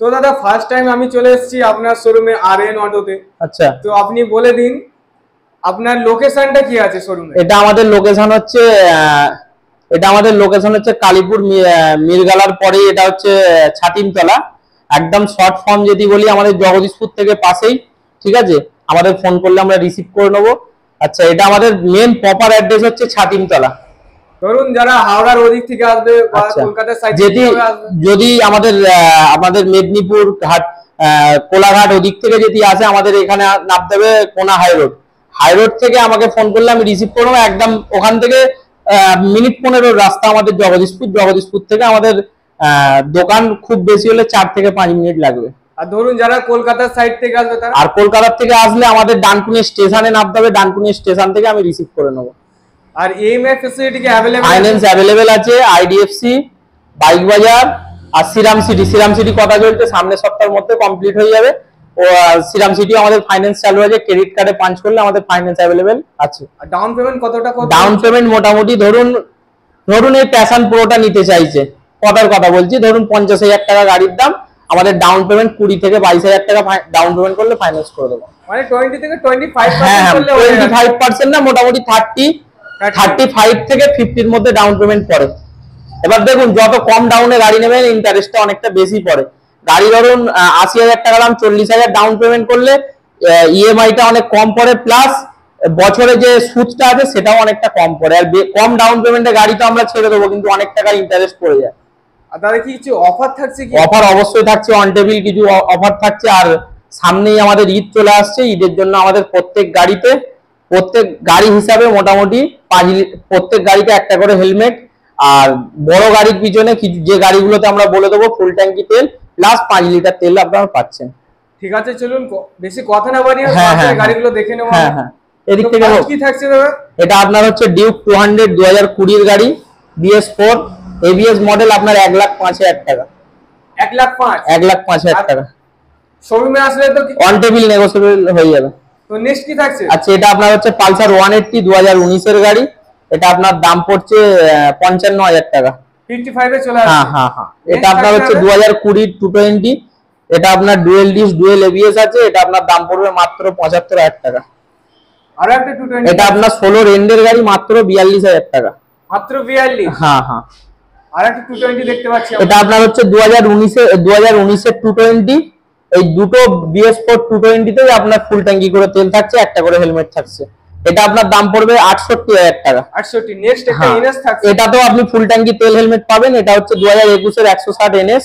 তো দাদা first time আমি চলে এসেছি আপনার শোরুমে আরএন অটোতে। আচ্ছা, তো আপনি বলে দিন আপনার লোকেশনটা কি আছে শোরুমে? এটা আমাদের লোকেশন হচ্ছে কালীপুর মিরগালার পরেই, এটা হচ্ছে ছাতিমতলা। একদম শর্ট ফর্ম যদি বলি, আমাদের জগদীশপুর থেকে পাশেই, ঠিক আছে। আমাদের ফোন করলে আমরা রিসিভ করে নেবো। আচ্ছা, এটা আমাদের মেন প্রপার অ্যাড্রেস হচ্ছে ছাতিমতলা। ধরুন যারা হাওড়ার ওদিক থেকে আসবে বা কলকাতার সাইড থেকে আসবে, যদি আমাদের মেদিনীপুর ঘাট, কোলাঘাট ওদিক থেকে যদি আসে, আমাদের এখানে নামতে হবে কোনা হাই রোড থেকে আমাকে ফোন করলে আমি রিসিভ করবো। একদম ওখান থেকে মিনিট 15 রাস্তা আমাদের জগদীশপুর থেকে আমাদের দোকান খুব বেশি হলে 4 থেকে 5 মিনিট লাগবে। আর ধরুন যারা কলকাতার সাইড থেকে আসবে তারা, আর কলকাতা থেকে আসলে আমাদের ডানকুনি স্টেশনে নামতে হবে, ডানকুনি স্টেশন থেকে আমি রিসিভ করে নেবো। আর ইএমআই ফ্যাসিলিটি কি अवेलेबल? ফাইন্যান্স अवेलेबल আছে, আইডিএফসি, বাইক বাজার আর সিরাম সিটি কথা চলছে, সামনের সপ্তাহের মধ্যে কমপ্লিট হয়ে যাবে। ও সিরাম সিটি আমাদের ফাইন্যান্স চালু আছে, ক্রেডিট কার্ডে পাঞ্চ করলে আমাদের ফাইন্যান্স अवेलेबल আছে। আর ডাউন পেমেন্ট কতটা করতে? ডাউন পেমেন্ট মোটামুটি ধরুন এই প্যাশন প্রোটা নিতে চাইছে, কথা বলছি, ধরুন 50,000 টাকা গাড়ির দাম, আমাদের ডাউন পেমেন্ট 20 থেকে 22,000 টাকা ডাউন পেমেন্ট করলে ফাইন্যান্স করে দেবো। মানে 20 থেকে 25% করলে 25% না, মোটামুটি 35 থেকে 50 এর মধ্যে ডাউন পেমেন্ট পড়ে। এবার দেখুন, যত কম ডাউনে গাড়ি নেবেন ইন্টারেস্টটা অনেকটা বেশি পড়ে। গাড়ি ধরুন 80,000 টাকা দাম, 40,000 ডাউন পেমেন্ট করলে ইএমআইটা অনেক কম পড়ে, প্লাস বছরে যে সুদটা আছে সেটাও অনেকটা কম পড়ে। আর কম ডাউন পেমেন্টে গাড়ি তো আমরা ছেড়ে দেবো, কিন্তু অনেক টাকা ইন্টারেস্ট পড়ে যায়। আর তাহলে কি কিছু অফার থাকছে কি? অফার অবশ্যই থাকছে, অন টেবিল কিছু অফার থাকছে। আর সামনেই আমাদের ঈদ চলে আসছে, ঈদের জন্য আমাদের প্রত্যেক গাড়ি হিসাবে মোটামুটি প্রত্যেক গাড়িতে একটা করে হেলমেট, আর বড় গাড়ির পিছনে যে গাড়িগুলোতে আমরা বলে দেবো ফুল ট্যাঙ্কি তেল প্লাস 5 লিটার তেল আপনারা পাচ্ছেন। ঠিক আছে, চলুন বেশি কথা না বাড়িয়ে গাড়িগুলো দেখে নেব। হ্যাঁ, এদিক থেকে কি থাকছে দাদা? এটা আপনার হচ্ছে ডিউক 200 2020 এর গাড়ি, BS4 ABS মডেল, আপনার 1,05,000 টাকা। 1,05,000 টাকা। শোরুমে আসলে তো অন টেবিল নেগোশিয়েবল হয়ে যাবে। তো নেক্সট কি থাকছে? আচ্ছা, এটা আপনার হচ্ছে পালসার 180 2019 এর গাড়ি, এটা আপনার দাম পড়ছে 55,000 টাকা। 55 এ চলে আসছে। হ্যাঁ, এটা আপনার হচ্ছে 2020 220, এটা আপনার ডুয়েল ডিস্ক ডুয়েল ABS আছে, এটা আপনার দাম পড়বে মাত্র 75,000 টাকা। আর একটা 220, এটা আপনার 16 রেন্ডের গাড়ি, মাত্র 42,000 টাকা। মাত্র 42? হ্যাঁ। আর একটা 220 দেখতে পাচ্ছি, এটা আপনার হচ্ছে 2019 এর 220। এই দুটো BS4 220 তেই আপনার ফুল ট্যাঙ্কি করে তেল থাকছে, একটা করে হেলমেট থাকছে। এটা আপনার দাম পড়বে 68,000 টাকা। 68। নেক্সট একটা NS থাকছে, এটা তো আপনি ফুল ট্যাঙ্কি তেল হেলমেট পাবেন। এটা হচ্ছে 2021 এর 160 NS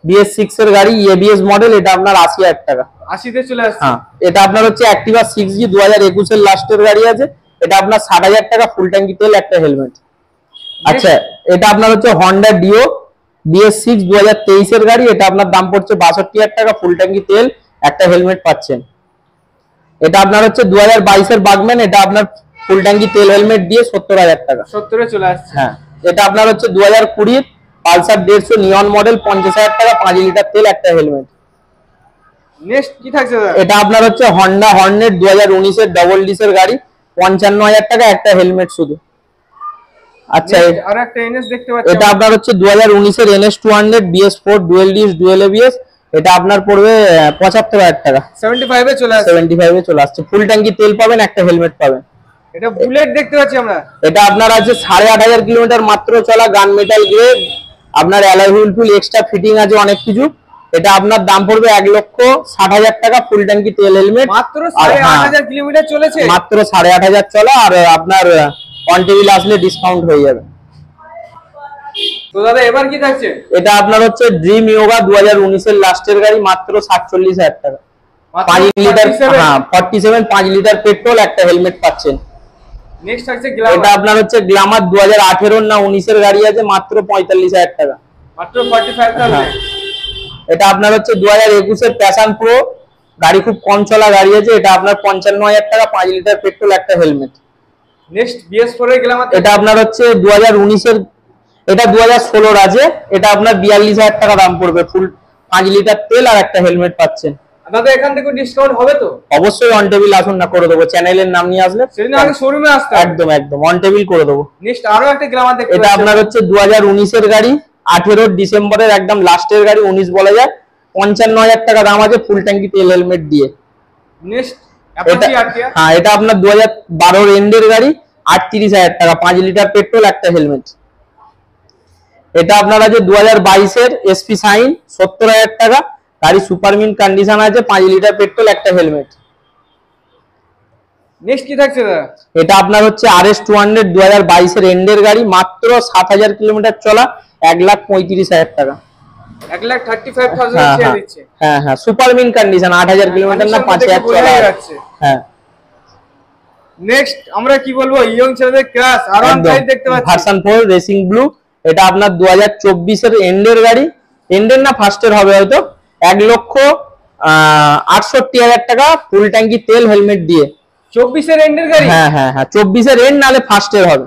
BS6 এর গাড়ি, ABS মডেল, এটা আপনার 80,000 টাকা। 80 তে চলে আসছে। হ্যাঁ, এটা আপনার হচ্ছে Activa 6G 2021 এর লাস্টের গাড়ি আছে, এটা আপনার 60,000 টাকা, ফুল ট্যাঙ্কি তেল, একটা হেলমেট। আচ্ছা, এটা আপনার হচ্ছে Honda Dio BS6 2023 এর গাড়ি, এটা আপনার দাম পড়ছে 62,000 টাকা, ফুল ট্যাঙ্কি তেল, একটা হেলমেট পাচ্ছেন। এটা আপনার হচ্ছে 2022 এর বাগম্যান, এটা আপনার ফুল ট্যাঙ্কি তেল হেলমেট দিয়ে 70,000 টাকা। 70 এ চলে আসছে। হ্যাঁ, এটা আপনার হচ্ছে 2020 পালসার 150 নিয়ন মডেল, 50,000 টাকা, 5 লিটার তেল, একটা হেলমেট। নেক্সট কি থাকছে দাদা? এটা আপনার হচ্ছে Honda Hornet 2019 এর ডবল ডিসের গাড়ি, 55,000 টাকা, একটা হেলমেট শুধু। আচ্ছা, আর একটা NS দেখতে পাচ্ছি, এটা আপনার হচ্ছে 2019 এর NS 200 BS4 dual disc dual ABS, এটা আপনার পড়বে 75,000 টাকা। 75 এ চলে আসছে। 75 এ চলে আসছে, ফুল ট্যাঙ্কি তেল পাবেন, একটা হেলমেট পাবেন। এটা বুলেট দেখতে পাচ্ছি আমরা, এটা আপনার আছে 8,500 কিলোমিটার মাত্র চলা, গান মেটাল গ্রেড, আপনার অ্যালয় হুইল টুল এক্সট্রা ফিটিং আছে অনেক কিছু। এটা আপনার দাম পড়বে 1,60,000 টাকা, ফুল ট্যাঙ্কি তেল হেলমেট। মাত্র 8,500 কিলোমিটার চলেছে, মাত্র 8,500 চলা। আর আপনার অন টেবিল আসলে ডিসকাউন্ট হয়ে যাবে। তো দাদা এবার কি থাকছে? এটা আপনার হচ্ছে ড্রিম ইয়োগা 2019 এর লাস্টের গাড়ি, মাত্র 47,000 টাকা। 5 লিটার, 47 5 লিটার পেট্রোল, একটা হেলমেট পাচ্ছেন। নেক্সট থাকছে গ্ল্যামার, এটা আপনার হচ্ছে গ্ল্যামার 2018 না 19 এর গাড়ি আছে, মাত্র 45,000 টাকা। মাত্র 45,000। এটা আপনার হচ্ছে 2021 এর প্যাশন প্রো গাড়ি, খুব কম চলা গাড়ি আছে, এটা আপনার 55,000 টাকা, 5 লিটার পেট্রোল, একটা হেলমেট। নেক্সট BS4 এর গ্ল্যামার, এটা আপনার হচ্ছে 2019 এর, এটা 2016 আছে, এটা আপনার 42,000 টাকা দাম পড়বে, ফুল 5 লিটার তেল, আর একটা হেলমেট পাচ্ছেন। দাদা এখান থেকে ডিসকাউন্ট হবে তো? অবশ্যই অন টেবিল আসুন না, করে দেবো। চ্যানেলের নাম নিয়ে আসলে সেদিন আগে শোরুমে আসতে একদম অন টেবিল করে দেবো। নেক্সট আরো একটা গ্ল্যামার দেখতে এটা আপনার হচ্ছে 2019 এর গাড়ি, 18 ডিসেম্বরের একদম লাস্টের গাড়ি, 19 বলা যায়। 55,000 টাকা দাম আছে ফুল ট্যাঙ্কি তেল হেলমেট দিয়ে। নেক্সট এটা হ্যাঁ, এটা আপনার 2012 এন্ডের গাড়ি, 38,000 টাকা, 5 লিটার পেট্রোল, একটা হেলমেট। এটা আপনার আছে 2022 এর এসপি সাইন, 70,000 টাকা, গাড়ি সুপার মিন্ট কন্ডিশন আছে, 5 লিটার পেট্রোল, একটা হেলমেট। নেক্সট কি থাকছে দাদা? এটা আপনার হচ্ছে RS 200 2022 এর এন্ডের গাড়ি, মাত্র 7,000 কিলোমিটার চলা, 1,35,000 টাকা। 1,35,000 ছেড়ে দিচ্ছে। হ্যাঁ হ্যাঁ, সুপার মিন্ট কন্ডিশন, 8,000 কিলোমিটার না, 5,000 চলা আছে। হ্যাঁ, নেক্সট আমরা কি বলবো, ইয়ং ছেলেদের ক্রাশ R1 দেখতে পাচ্ছি, ভার্সন 4 রেসিং ব্লু। এটা আপনার 2024 এর এন্ডের গাড়ি, এন্ডের না ফার্স্টের হবে হয়তো, 1,68,000 টাকা, ফুল ট্যাঙ্কি তেল হেলমেট দিয়ে। 24 এর এন্ডের গাড়ি? হ্যাঁ হ্যাঁ হ্যাঁ, 24 এর এন্ড নালে ফার্স্টের হবে।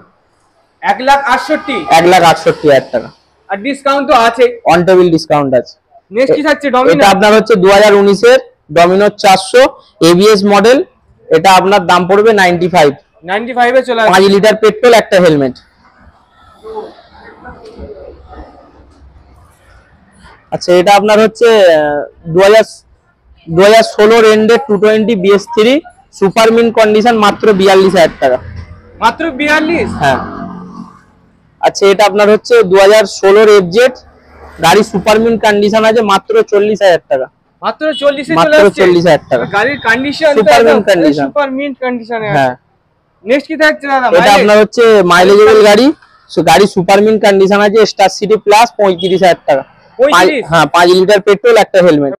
1,68,000 টাকা। আর ডিসকাউন্ট তো আছে, অন টেবিল ডিসকাউন্ট আছে। নেক্সট কি থাকছে? ডমিনো। এটা আপনার হচ্ছে 2019 এর ডমিনো 400 ABS মডেল। এটা আপনার দাম পড়বে 95 এ চলে আসবে, 5 লিটার পেট্রোল, একটা হেলমেট। আচ্ছা, এটা আপনার হচ্ছে 2016 এন্ডের 220 BS3 সুপার মিন্ট কন্ডিশন, মাত্র 42,000 টাকা। মাত্র 42? হ্যাঁ। আচ্ছা, এটা আপনার হচ্ছে 2016 FZ গাড়ি, সুপার মিন্ট কন্ডিশন আছে, মাত্র 40,000 টাকা। মাত্র 40 এ চলে মাত্র আসছে, 40,000 টাকা। গাড়ির condition super mint condition, super mint কন্ডিশনে আছে। হ্যাঁ। নেক্সট কি থাকছে দাদা? এটা আপনার হচ্ছে মাইলেজেবল গাড়ি, গাড়ি সুপার মিন্ট কন্ডিশন আছে, স্টার সিটি প্লাস, 35,000 টাকা। 35? হ্যাঁ, 5 লিটার পেট্রোল, একটা হেলমেট।